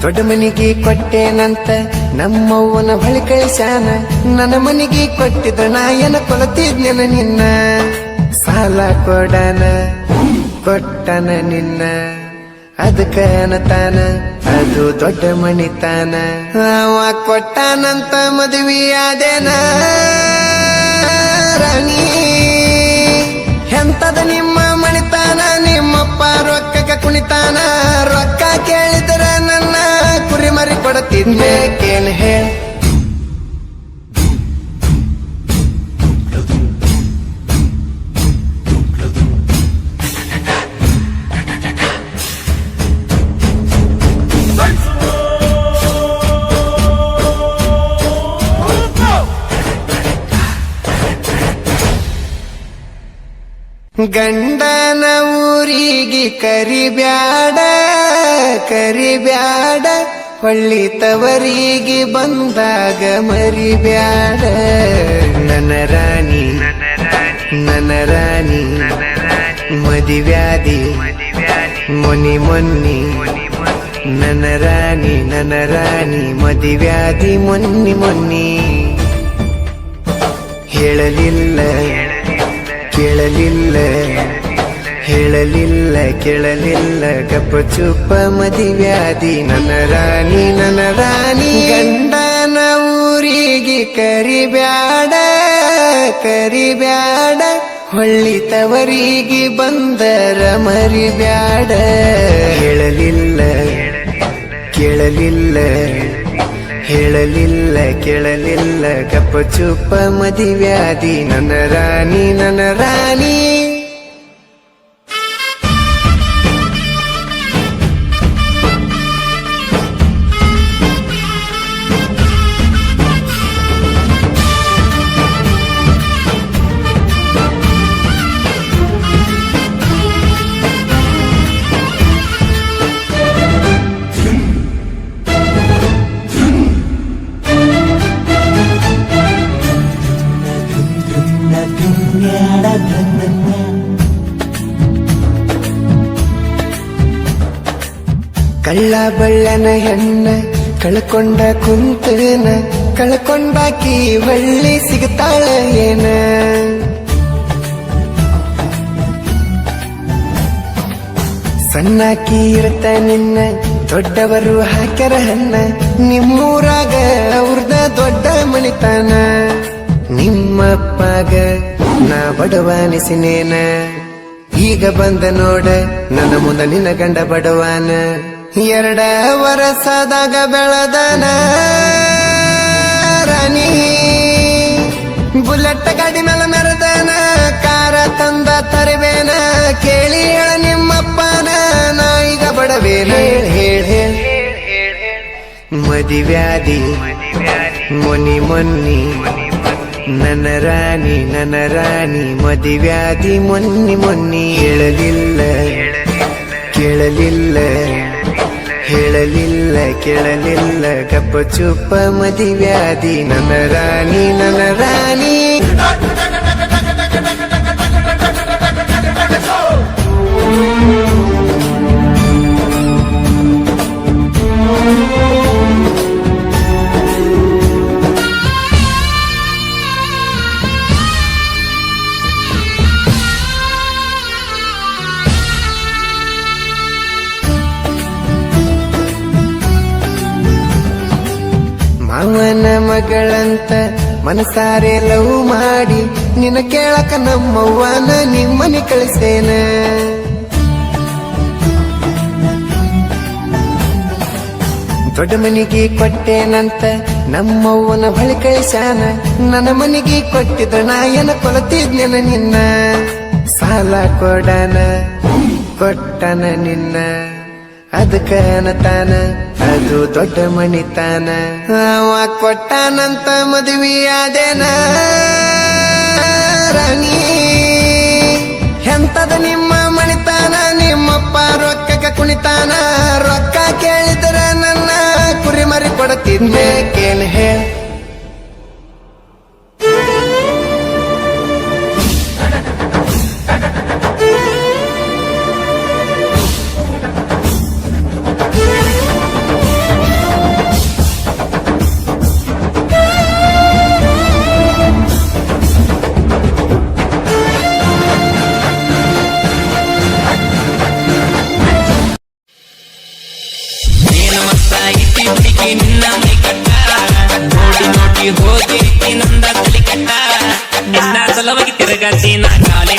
ದೊಡ್ಡ ಮನಿಗೆ ಕೊಟ್ಟೇನಂತ ನಮ್ಮವ್ವನ ಬಳಿ ಕಳಿಸ್ಯಾನ. ನನ್ನ ಮನಿಗೆ ಕೊಟ್ಟಿದ್ದ ನಾಯನ ಕೊಲತಿದ್ನೆನ ನಿನ್ನ. ಸಾಲ ಕೊಡನ ಕೊಟ್ಟನ ನಿನ್ನ, ಅದಕ್ಕ ಅನ್ನತಾನ ಅದು ದೊಡ್ಡ ಮನಿತಾನ. ಅವ ಕೊಟ್ಟಾನಂತ ಮದುವೆಯಾದೇನ ರಾಣಿ. ಎಂತದ ನಿಮ್ಮ ಮಣಿತಾನ, ನಿಮ್ಮಪ್ಪ ರೊಕ್ಕಕ್ಕೆ ಕುಣಿತಾನ. ರೊಕ್ಕ ಕೇಳಿದ್ರ ನನ್ನ ಕುರಿ ಮರಿ ಕೊಡುತ್ತಿದ್ದೆ ಕೇನ್ ಹೇಳ. ಗಂಡನ ಊರಿಗೆ ಕರಿಬ್ಯಾಡ ಕರಿಬ್ಯಾಡ, ಹೊಳ್ಳಿ ತವರಿಗೆ ಬಂದಾಗ ಮರಿಬ್ಯಾಡ. ನನ್ನ ರಾಣಿ ನನ್ನ ರಾಣಿ ಮದಿವ್ಯಾದಿ ಮೊನ್ನಿ ಮೊನ್ನಿ. ನನ್ನ ರಾಣಿ ಮದಿವ್ಯಾದಿ ಮೊನ್ನಿ ಮೊನ್ನಿ. ಹೇಳಲಿಲ್ಲ ಕೇಳಲಿಲ್ಲ ಹೇಳಲಿಲ್ಲ ಕೇಳಲಿಲ್ಲ ಗಪ್ಪ ಚುಪ್ಪ ಮದಿವ್ಯಾದಿ. ನನ್ನ ರಾಣಿ ಗಂಡನ ಊರಿಗೆ ಕರಿಬ್ಯಾಡ ಕರಿಬ್ಯಾಡ, ಹೊಳ್ಳಿ ತವರಿಗೆ ಬಂದರ ಮರಿಬ್ಯಾಡ. ಹೇಳಲಿಲ್ಲ ಕೇಳಲಿಲ್ಲ ಹೇಳಲಿಲ್ಲ ಕೇಳಲಿಲ್ಲ ಗಪ್ಪ ಚುಪ್ಪ ಮದಿವ್ಯಾದಿ. ನನ್ನ ರಾಣಿ ಕಳ್ಳ ಬಳ್ಳನ ಹೆಣ್ಣ ಕಳ್ಕೊಂಡ ಕುಂತನ, ಕಳ್ಕೊಂಡಾಕಿ ಒಳ್ಳಿ ಸಿಗ್ತಾಳ ಏನ. ಸಣ್ಣಾಕಿ ಇರ್ತ ನಿನ್ನ ದೊಡ್ಡವರು ಹಾಕ್ಯಾರ ಹಣ್ಣ. ನಿಮ್ಮೂರಾಗ ಅವ್ರದ ದೊಡ್ಡ ಮಣಿತಾನ. ನಿಮ್ಮಪ್ಪಗ ನಾ ಬಡವಾನಿಸಿನೇನ, ಈಗ ಬಂದ ನೋಡ ನನ್ನ ಮುಂದ ನಿನ್ನ ಗಂಡ ಬಡವಾನ. 2 ವರ್ಷದಾಗ ಬೆಳದನ ರಾಣಿ, ಬುಲೆಟ್ ಗಾಡಿ ಮೇಲೆ ಮೆರೆದನ. ಕಾರ ತಂದ ತರಬೇನ, ಕೇಳಿ ಹೇಳ ನಿಮ್ಮಪ್ಪನ ನಾ ಈಗ ಬಡವೇನ. ಹೇಳ ಮದಿವ್ಯಾದಿ ಮೊನ್ನಿ ಮೊನ್ನಿ. ನನ್ನ ರಾಣಿ ಮದಿವ್ಯಾದಿ ಮೊನ್ನಿ ಮೊನ್ನಿ. ಹೇಳಲಿಲ್ಲ ಕೇಳಲಿಲ್ಲ ಹೇಳಲಿಲ್ಲ ಕೇಳಲಿಲ್ಲ ಗಪ್ಪ ಚುಪ್ಪ ಮದಿವ್ಯಾದಿ. ನನ್ನ ರಾಣಿ ಮಾವನ ಮಗಳಂತ ಮನಸಾರೆ ಲವ್ ಮಾಡಿ, ನಿನ್ನ ಕೇಳಕ ನಮ್ಮವ್ವನ ನಿಮ್ಮನೆ ಕಳಿಸೇನ. ದೊಡ್ಡ ಮನಿಗೆ ಕೊಟ್ಟೇನಂತ ನಮ್ಮವ್ವನ ಬಳಿ ಕಳಿಸ್ಯಾನ. ನನ್ನ ಮನಿಗೆ ಕೊಟ್ಟಿದ್ದ ನಾಯನ ಕೊಲತಿದ್ನೆನ ನಿನ್ನ. ಸಾಲ ಕೊಡನ ಕೊಟ್ಟನ ನಿನ್ನ, ಅದಕ್ಕ ಅನ್ನತಾನ ಅದು ದೊಡ್ಡ ಮಣಿತಾನ. ಅವ ಕೊಟ್ಟಾನಂತ ಮದುವೆಯಾದೇನ ರಾಣಿ. ಎಂತದ ನಿಮ್ಮ ಮಣಿತಾನ, ನಿಮ್ಮಪ್ಪ ರೊಕ್ಕಕ್ಕೆ ಕುಣಿತಾನ. ರೊಕ್ಕ ಕೇಳಿದ್ರ ನನ್ನ ಕುರಿ ಮರಿ ಕೊಡುತ್ತಿದ್ದೆ ಕೇನ್ ಹೇಳ. ಹುಡುಗಿ ನಿನ್ನ ಮೈ ಕಟ್ಟ ನೋಡಿ ನೋಡಿ ಹೋಗಿ ನಂದ ತಲಿ ಕಟ್ಟ ನಿನ್ನ ಸಲವಾಗಿ ತಿರುಗಾಸಿ ನಾ ಕಾಲೇಜ್